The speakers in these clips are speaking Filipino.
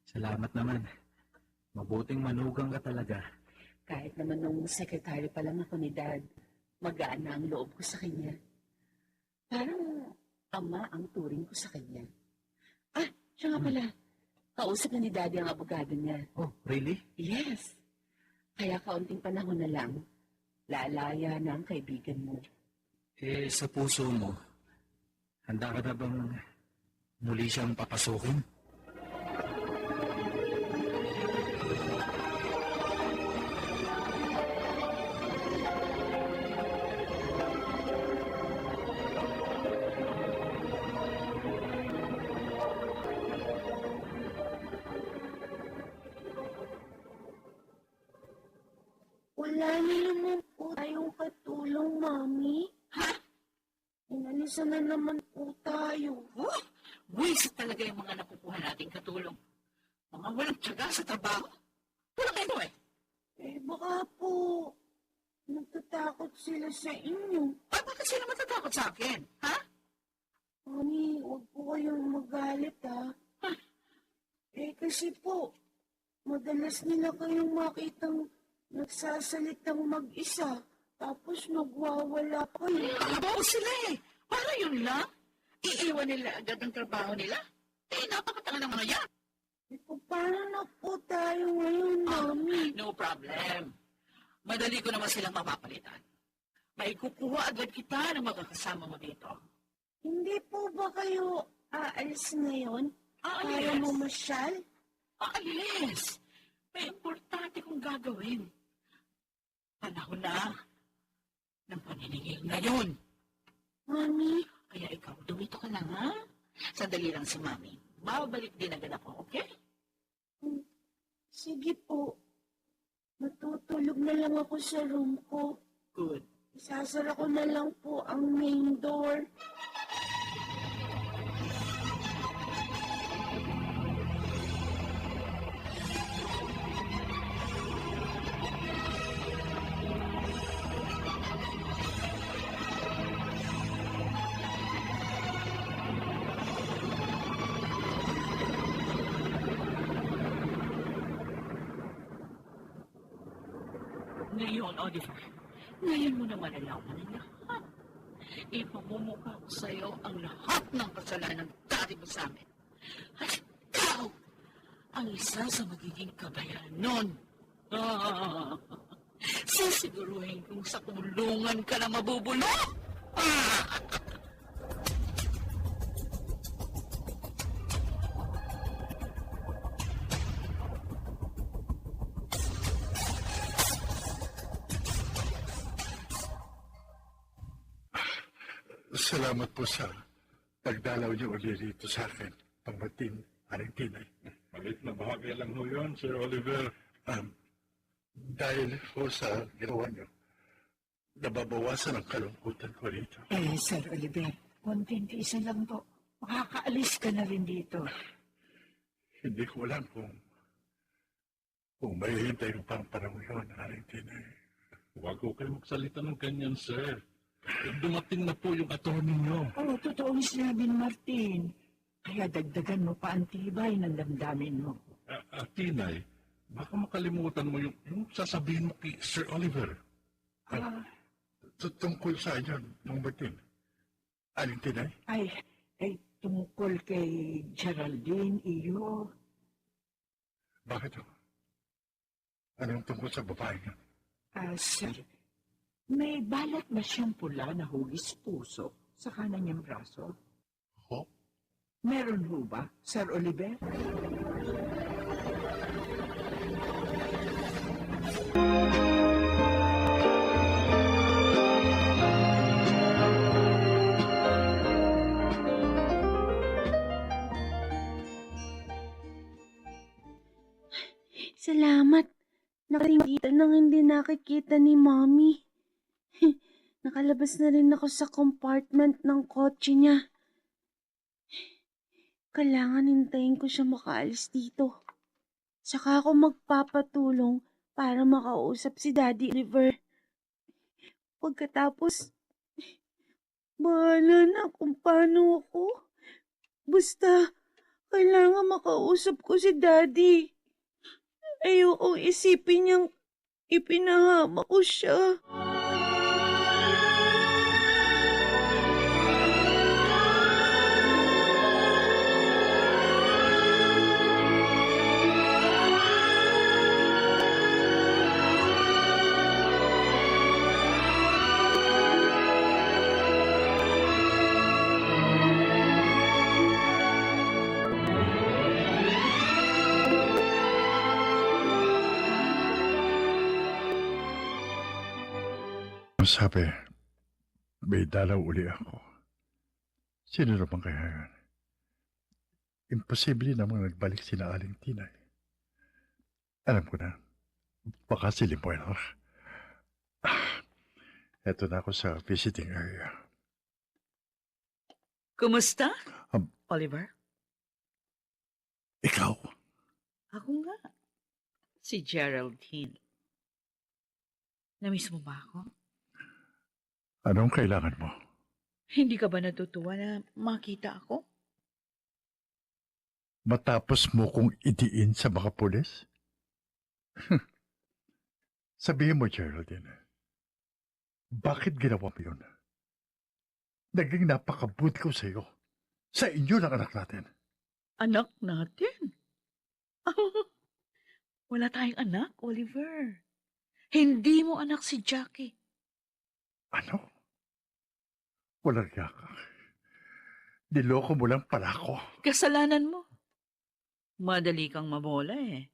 Salamat naman. Mabuting manugang ka talaga. Kahit naman nung sekretary pa lang ako ni Dad, magaan na ang loob ko sa kanya. Parang ama ang turing ko sa kanya. Ah, siya nga pala. Kausap na ni Daddy ang abogado niya. Oh, really? Yes. Kaya kaunting panahon na lang, lalaya na ang kaibigan mo. Sa puso mo, handa ka na bang muli siyang papasukin? Wala na naman po tayong katulong, Mami. Ha? Inalisan na naman po tayo. Wisit talaga yung mga nakukuha nating katulong. Mga walang tiyaga sa trabaho. Walang ito eh. Baka po, nagtatakot sila sa inyo. Ay, bakit sila matatakot sa akin? Ha? Mami, huwag po kayong magalit, ha? Kasi po, madalas nila kayong makitang nagsasalitang mag-isa, tapos nagwawala kayo. Kalabaw sila eh. Para yun lang. Iiwan nila agad ang trabaho nila. Napakatanga ng mga yan. Paano na po tayo ngayon, Mami? No problem. Madali ko naman silang mapapalitan. May kukuha agad kita na magkakasama mo dito. Hindi po ba kayo aalis ngayon? Para Yes. mamasyal? Yes. May importante kong gagawin. Panahon na ng paniningil ngayon. Mami, Kaya ikaw, dumito ka lang, ha? Sandali lang si Mami. Babalik din agad ako, okay? sige po. Matutulog na lang ako sa room ko. Good. Isasara ko na lang po ang main door. Ngayon, Oliver, ngayon mo na malalaman ang lahat. Ipamumukha ko sa'yo ang lahat ng kasalanan ng dati mo sa amin. At ikaw, ang isa sa magiging kabayan nun. Sisiguruhin kong sa kulungan ka na mabubulok. Salamat po sa pagdalaw niyo ulit dito sa akin, pamatin, aring tinay. Malit na bahagi lang ho yun, Sir Oliver. Dahil po sa ginawa niyo, nababawasan ang kalungkutan ko rito. Sir Oliver, konting isa lang po. Makakaalis ka na rin dito. Hindi ko alam kung may hintay ko pang panahon yun, aring tinay. Huwag ko kayo magsalita ng ganyan, sir. Dumating na po yung attorney niyo. Oo, totoo yung sinabi ni Martin. Kaya dagdagan mo pa ang tibay ng damdamin mo. Tinay, baka makalimutan mo yung sasabihin mo kay Sir Oliver. Tungkol sa inyo, Mang Martin. Aling tinay? Ay, tungkol kay Geraldine, iyo. Bakit? Anong tungkol sa babae niyo? Sir, may balat ba siyang pula na hugis puso sa kanan niyang braso? Ho? Meron ho ba, Sir Oliver? Salamat. Nakarating dito nang hindi nakikita ni Mommy. Nakalabas na rin ako sa compartment ng kotse niya. Kailangan hintayin ko siya makaalis dito. Saka ako magpapatulong para makausap si Daddy Oliver. Pagkatapos, bahala na kung paano ako. Basta, Kailangan makausap ko si Daddy. Ayokong isipin niyang ipinahama ko siya. Sabi, may dalaw uli ako. Sino naman kaya yan? Imposible namang nagbalik sina Aling Tinay. Alam ko na, baka si Limoyno. Eto na ako sa visiting area. Kumusta, Um, Oliver? Ikaw? Ako nga. Si Geraldine. Namiss mo ba ako? Anong kailangan mo? Hindi ka ba natutuwa na makita ako? Matapos mo kong idiin sa mga pulis? Sabihin mo, Geraldine, bakit ginawa mo yun? Naging napakabuti ko sa iyo. Sa inyo ng anak natin. Anak natin? Wala tayong anak, Oliver. Hindi mo anak si Jackie. Ano? Walang yaka. Niloko mo lang pala ako. Kasalanan mo. Madali kang mabola eh.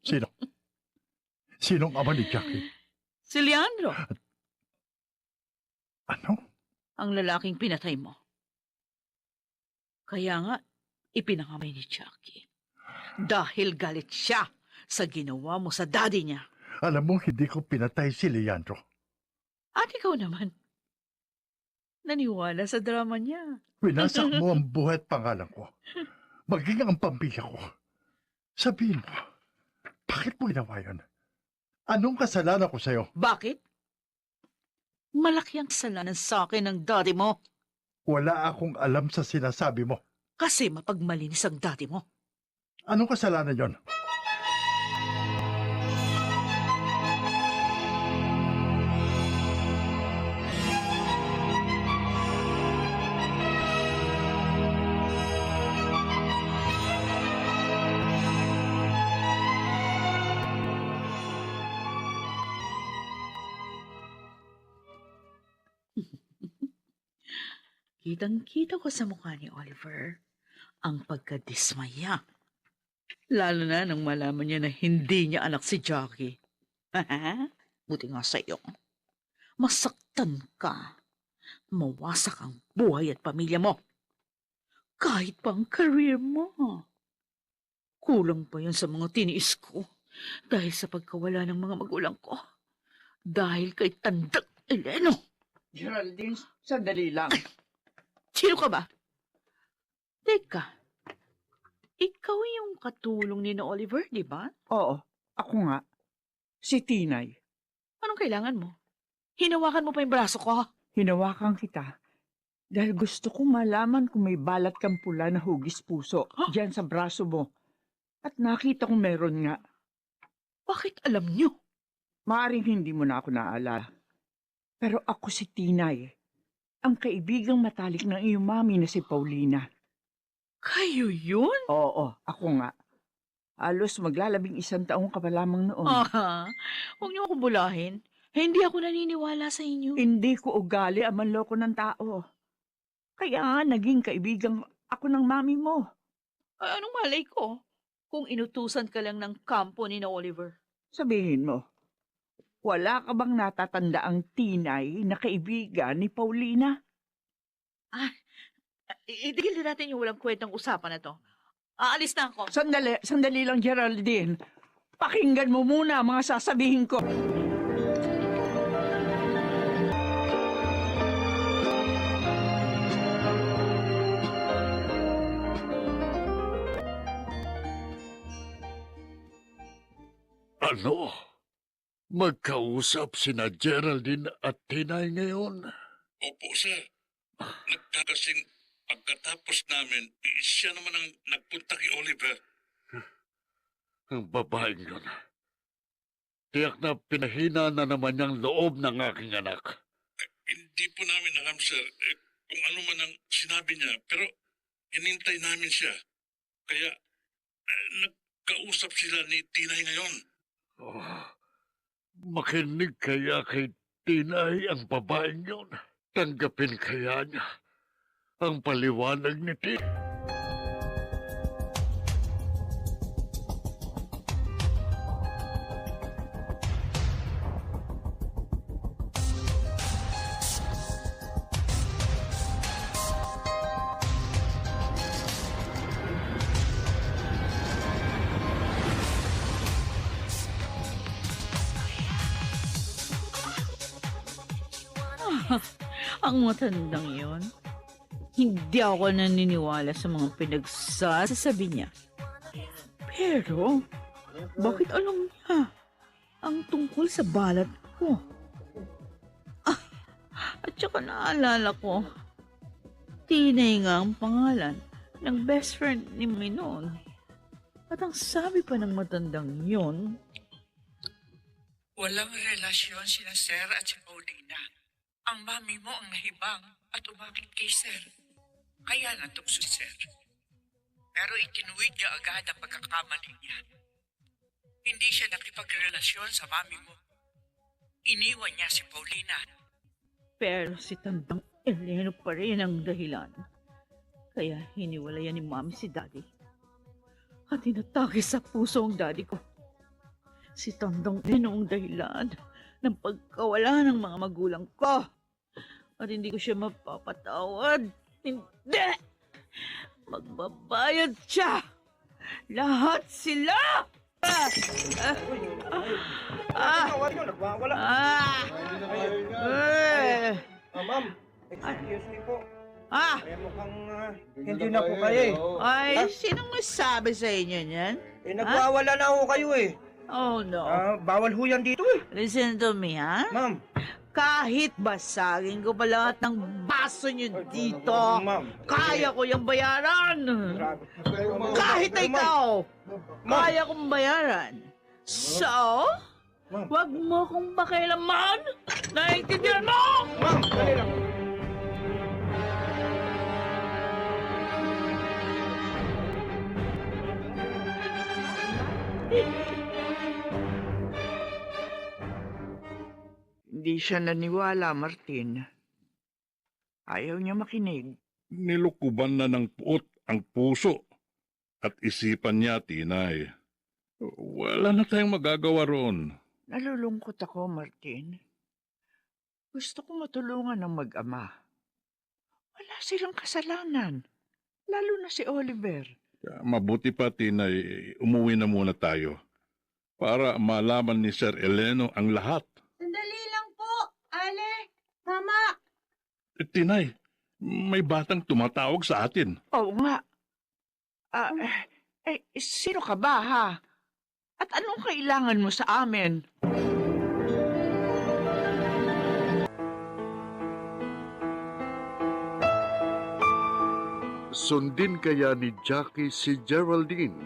Sino? Sinong ama ni Jackie? Si Leandro, Ano? ang lalaking pinatay mo. Kaya nga, ipinangamay ni Jackie. Dahil galit siya sa ginawa mo sa daddy niya. Alam mo, hindi ko pinatay si Leandro. At ikaw naman, naniwala sa drama niya. Winasak mo ang buhay at pangalan ko. Maging ang pamilya ko. Sabihin mo, bakit mo ginawa yun? Anong kasalanan ko sa'yo? Bakit? Malaki ang kasalanan sa akin ng daddy mo. Wala akong alam sa sinasabi mo. Kasi mapagmalinis ang daddy mo. Anong kasalanan yon? Kitang-kita ko sa mukha ni Oliver ang pagkadismaya. Lalo na nang malaman niya na hindi niya anak si Jackie. Buti nga sa'yo. Masaktan ka. Mawasak ang buhay at pamilya mo. Kahit pa ang career mo. Kulang pa yan sa mga tiniis ko dahil sa pagkawala ng mga magulang ko. Dahil kay Tandak Eleno. Geraldine, sandali lang. Sino ka ba? Teka, ikaw yung katulong ni na Oliver, di ba? Oo, ako nga. Si Tinay. Anong kailangan mo? Hinawakan mo pa yung braso ko. Hinawakan kita dahil gusto kong malaman kung may balat kang pula na hugis puso diyan sa braso mo. At nakita kong meron nga. Bakit alam niyo? Maaring hindi mo na ako naalala. Pero ako si Tinay, ang kaibigang matalik ng iyong mami na si Paulina. Kayo yun? Oo, ako nga. Halos maglalabing 1 taong ka pa lamang noon. Huwag niyo akong bulahin. Hindi ako naniniwala sa inyo. Hindi ko ugali ang manloko ng tao. Kaya nga naging kaibigang ako ng mami mo. Ay, anong malay ko? Kung inutusan ka lang ng kampo ni na Oliver. Sabihin mo, wala ka bang natatanda ang Tinay na kaibigan ni Paulina? Itigil din natin yung walang kwentang usapan na to. Aalis na ako. Sandali lang, Geraldine. Pakinggan mo muna ang mga sasabihin ko. Ano? Magkausap sina Geraldine at Tinay ngayon? Opo, sir. Nagkakasing pagkatapos namin, siya naman ang nagpunta kay Oliver. Ang babaeng yun. Tiyak na pinahina na naman niyang loob ng aking anak. Hindi po namin alam, sir, kung ano man ang sinabi niya. Pero hinintay namin siya. Kaya nagkausap sila ni Tinay ngayon. Oh, makinig kaya kay Tinay ang babaeng yun. Tanggapin kaya niya ang paliwanag ni Tinay. Ang matandang yon. Hindi ako naniniwala sa mga pinagsasabi niya. Pero, bakit alam niya ang tungkol sa balat ko? At saka naalala ko, Tinay nga ang pangalan ng best friend ni Minon. At ang sabi pa ng matandang yon, walang relasyon sina Sir at si Paulina. Ang mami mo ang nahibang at umakit kay Sir. Kaya natukso si Sir. Pero itinuwid niya agad ang pagkakamali niya. Hindi siya nakipagrelasyon sa mami mo. Iniwan niya si Paulina. pero si Tandang Eleno pa rin ang dahilan. Kaya hiniwalayan ni Mami si Daddy. At inatake sa puso ang Daddy ko. Si Tandang Eleno ang dahilan ng pagkawala ng mga magulang ko. At hindi ko siya mapapatawad. Hindi! Magbabayad siya! Lahat sila! Ma'am, excuse me po. Mukhang hindi Hindi na po kayo eh. Ay, sinong masabi sa inyo niyan? Nagwawala na ho kayo eh. Oh, no. Bawal ho yan dito eh. Listen to me, ha? Ma'am. Kahit basagin ko pa lahat ng baso niyo dito, Ma'am. kaya ko yung bayaran. Kahit Ma'am. ikaw, Ma'am. kaya kong bayaran. So, Ma'am. wag mo kong pakialaman. Naiintindihan mo? Ma'am, dali lang. Hindi siya naniwala, Martin. Ayaw niya makinig. Nilukuban na ng puot ang puso at isipan niya, Tinay. Wala na tayong magagawa roon. Nalulungkot ako, Martin. Gusto ko matulungan ng mag-ama. Wala silang kasalanan. Lalo na si Oliver. Mabuti pa, Tinay, umuwi na muna tayo para malaman ni Sir Eleno ang lahat. Sandali lang po, Ale, Mama. Tinay, may batang tumatawag sa atin. Oo nga. Sino ka ba, ha? At anong kailangan mo sa amin? Sundin kaya ni Jackie si Geraldine